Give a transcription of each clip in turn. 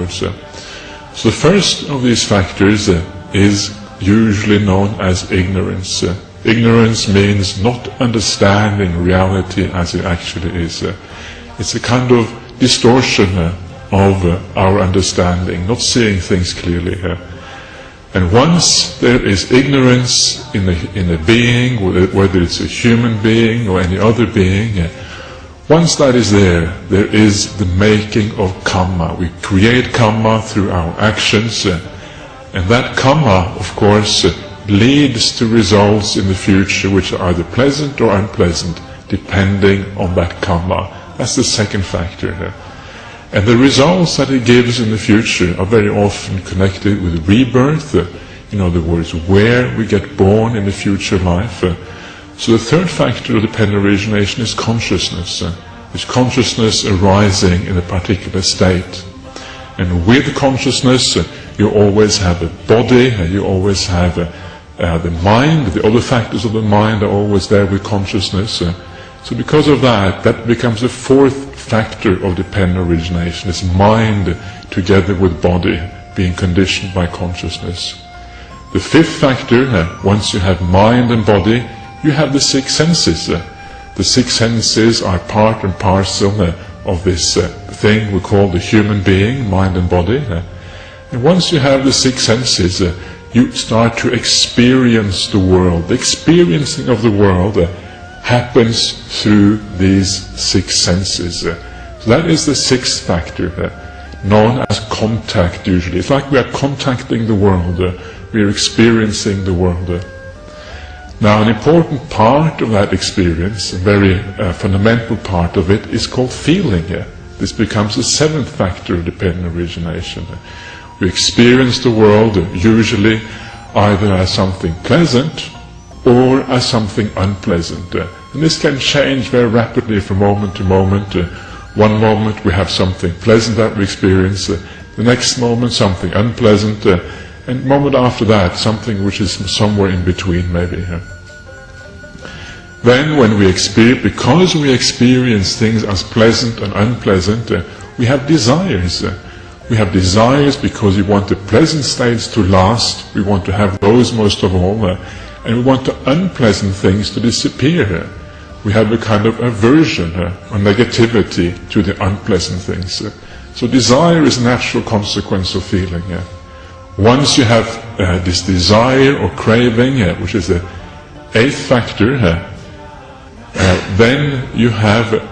onwards. So the first of these factors is usually known as ignorance. Ignorance means not understanding reality as it actually is. It's a kind of distortion of our understanding, not seeing things clearly. And once there is ignorance in a being, whether it's a human being or any other being, once that is there is the making of karma. We create karma through our actions, and that karma, of course, leads to results in the future which are either pleasant or unpleasant, depending on that karma. That's the second factor. And the results that it gives in the future are very often connected with rebirth, in other words, where we get born in the future life. So the third factor of dependent origination is consciousness. It's consciousness arising in a particular state. And with consciousness, you always have a body, you always have the mind, the other factors of the mind are always there with consciousness. So because of that, that becomes the fourth factor of dependent origination. It's mind together with body being conditioned by consciousness. The fifth factor, once you have mind and body, you have the six senses. The six senses are part and parcel of this thing we call the human being, mind and body. And once you have the six senses, you start to experience the world. The experiencing of the world happens through these six senses. So that is the sixth factor, known as contact usually. It's like we are contacting the world, we are experiencing the world. Now an important part of that experience, a very fundamental part of it, is called feeling. This becomes the seventh factor of dependent origination. We experience the world usually either as something pleasant or as something unpleasant. And this can change very rapidly from moment to moment. One moment we have something pleasant that we experience, the next moment something unpleasant, and the moment after that something which is somewhere in between maybe. Then when we experience, because we experience things as pleasant and unpleasant, we have desires. We have desires because we want the pleasant states to last, we want to have those most of all, and we want the unpleasant things to disappear. We have a kind of aversion or negativity to the unpleasant things. So desire is a natural consequence of feeling. Once you have this desire or craving, which is the eighth factor, then you have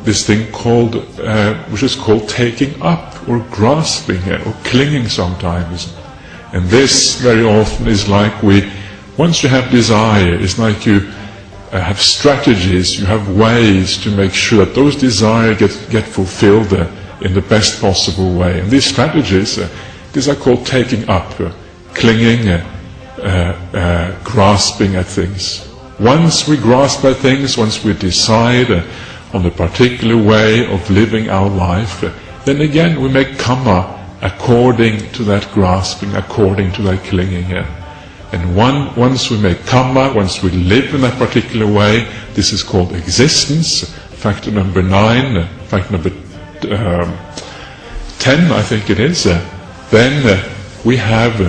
this thing called, which is called taking up or grasping or clinging sometimes. And this very often is like once you have desire, it's like you have strategies, you have ways to make sure that those desires get fulfilled in the best possible way. And these strategies, these are called taking up, clinging, grasping at things. Once we grasp at things, once we decide on a particular way of living our life, then again we make karma according to that grasping, according to that clinging. And once we make karma, once we live in that particular way, this is called existence. Factor number 9, factor number 10, I think it is. Then we have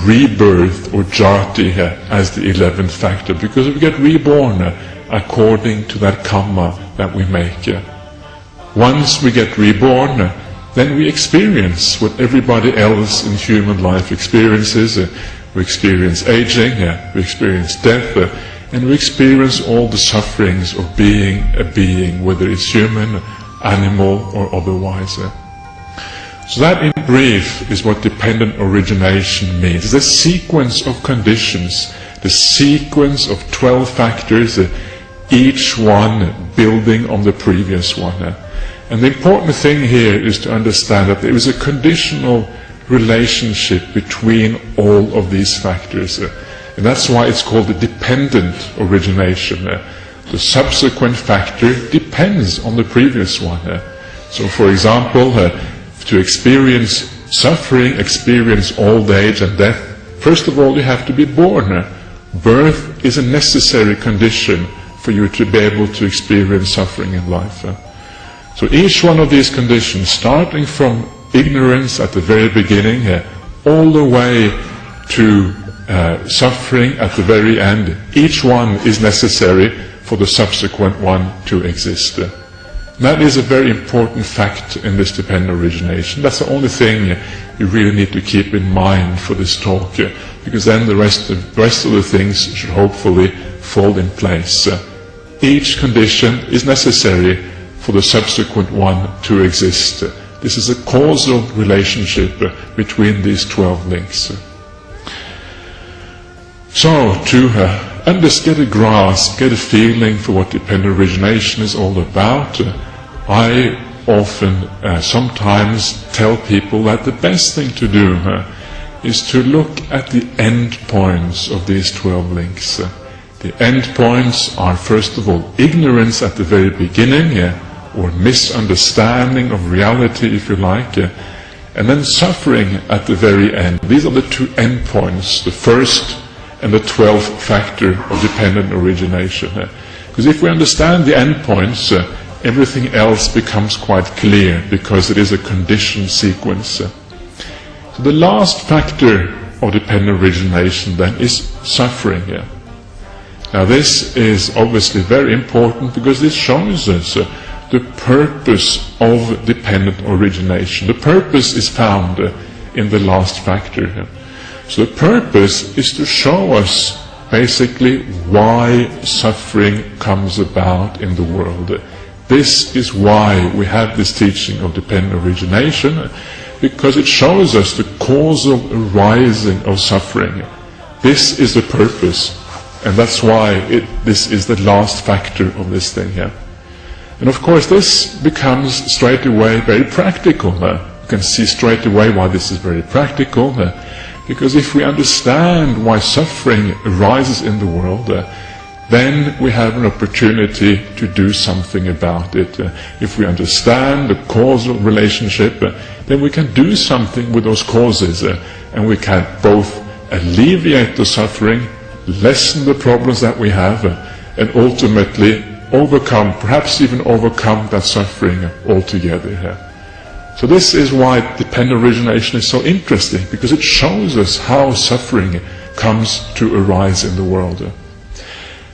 rebirth or jati as the 11th factor, because we get reborn according to that karma that we make. Once we get reborn, then we experience what everybody else in human life experiences. We experience aging, we experience death, and we experience all the sufferings of being a being, whether it's human, animal, or otherwise. So that in brief is what dependent origination means. It's a sequence of conditions, the sequence of 12 factors, each one building on the previous one. And the important thing here is to understand that there is a conditional relationship between all of these factors. And that's why it's called the dependent origination. The subsequent factor depends on the previous one. So for example, to experience suffering, experience old age and death, first of all you have to be born. Birth is a necessary condition for you to be able to experience suffering in life. So each one of these conditions, starting from ignorance at the very beginning, all the way to suffering at the very end. Each one is necessary for the subsequent one to exist. That is a very important fact in this dependent origination. That's the only thing you really need to keep in mind for this talk, because then the rest of the things should hopefully fall in place. Each condition is necessary for the subsequent one to exist. This is a causal relationship between these 12 links. So, to get a grasp, get a feeling for what dependent origination is all about, I often, sometimes tell people that the best thing to do is to look at the end points of these 12 links. The end points are, first of all, ignorance at the very beginning, or misunderstanding of reality, if you like, and then suffering at the very end. These are the two end points, the first and the 12th factor of dependent origination. Because if we understand the end points, everything else becomes quite clear, because it is a conditioned sequence. So the last factor of dependent origination then is suffering. Now this is obviously very important, because this shows us the purpose of dependent origination. The purpose is found in the last factor. So the purpose is to show us basically why suffering comes about in the world. This is why we have this teaching of dependent origination, because it shows us the causal arising of suffering. This is the purpose, and that's why this is the last factor of this thing here. And of course this becomes straight away very practical. You can see straight away why this is very practical, because if we understand why suffering arises in the world, then we have an opportunity to do something about it. If we understand the causal relationship, then we can do something with those causes, and we can both alleviate the suffering, lessen the problems that we have, and ultimately overcome, perhaps even overcome that suffering altogether. So this is why dependent origination is so interesting, because it shows us how suffering comes to arise in the world.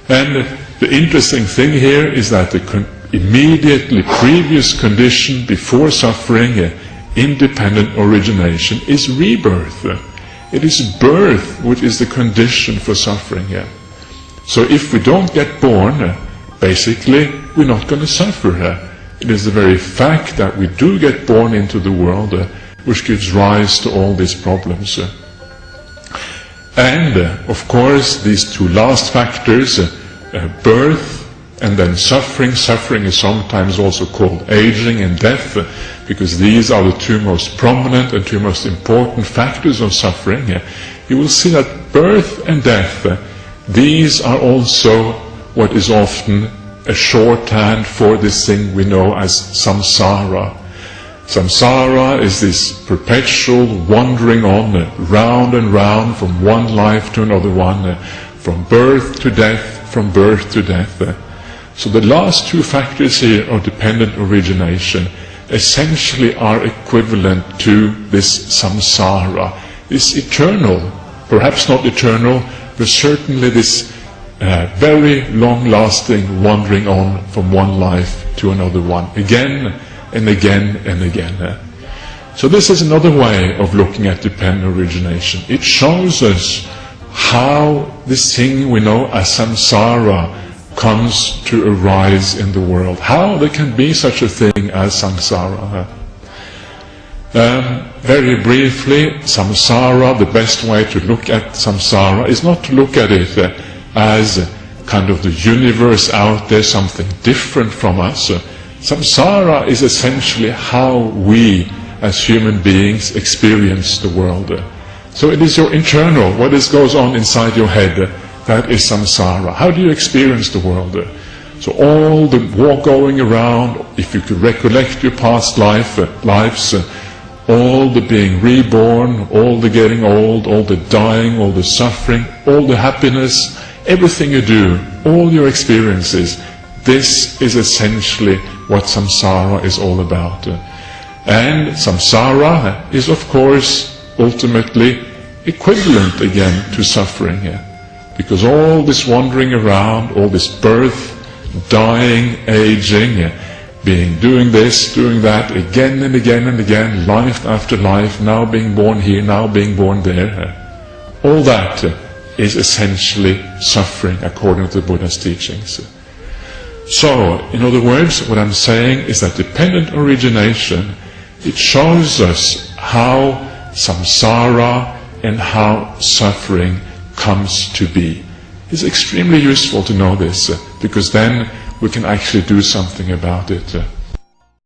And the interesting thing here is that the immediately previous condition before suffering, independent origination, is rebirth. It is birth which is the condition for suffering. So if we don't get born, basically we're not going to suffer. It is the very fact that we do get born into the world which gives rise to all these problems. And of course these two last factors, birth and then suffering. Suffering is sometimes also called aging and death, because these are the two most prominent and two most important factors of suffering. You will see that birth and death, these are also what is often a shorthand for this thing we know as samsara. Samsara is this perpetual wandering on, round and round, from one life to another one, from birth to death, from birth to death. So the last two factors here of dependent origination essentially are equivalent to this samsara, this eternal, perhaps not eternal, but certainly this very long-lasting wandering on from one life to another one, again and again and again. So this is another way of looking at dependent origination. It shows us how this thing we know as samsara comes to arise in the world, how there can be such a thing as samsara. Very briefly, samsara, the best way to look at samsara is not to look at it as kind of the universe out there, something different from us. Samsara is essentially how we as human beings experience the world. So it is your internal, what goes on inside your head, that is samsara. How do you experience the world? So all the going around, if you could recollect your past lives, all the being reborn, all the getting old, all the dying, all the suffering, all the happiness, everything you do, all your experiences, this is essentially what samsara is all about. And samsara is of course ultimately equivalent again to suffering, because all this wandering around, all this birth, dying, aging, doing this, doing that, again and again and again, life after life, now being born here, now being born there, all that is essentially suffering according to the Buddha's teachings. So, in other words, what I'm saying is that dependent origination, it shows us how samsara and how suffering comes to be. It's extremely useful to know this, because then we can actually do something about it.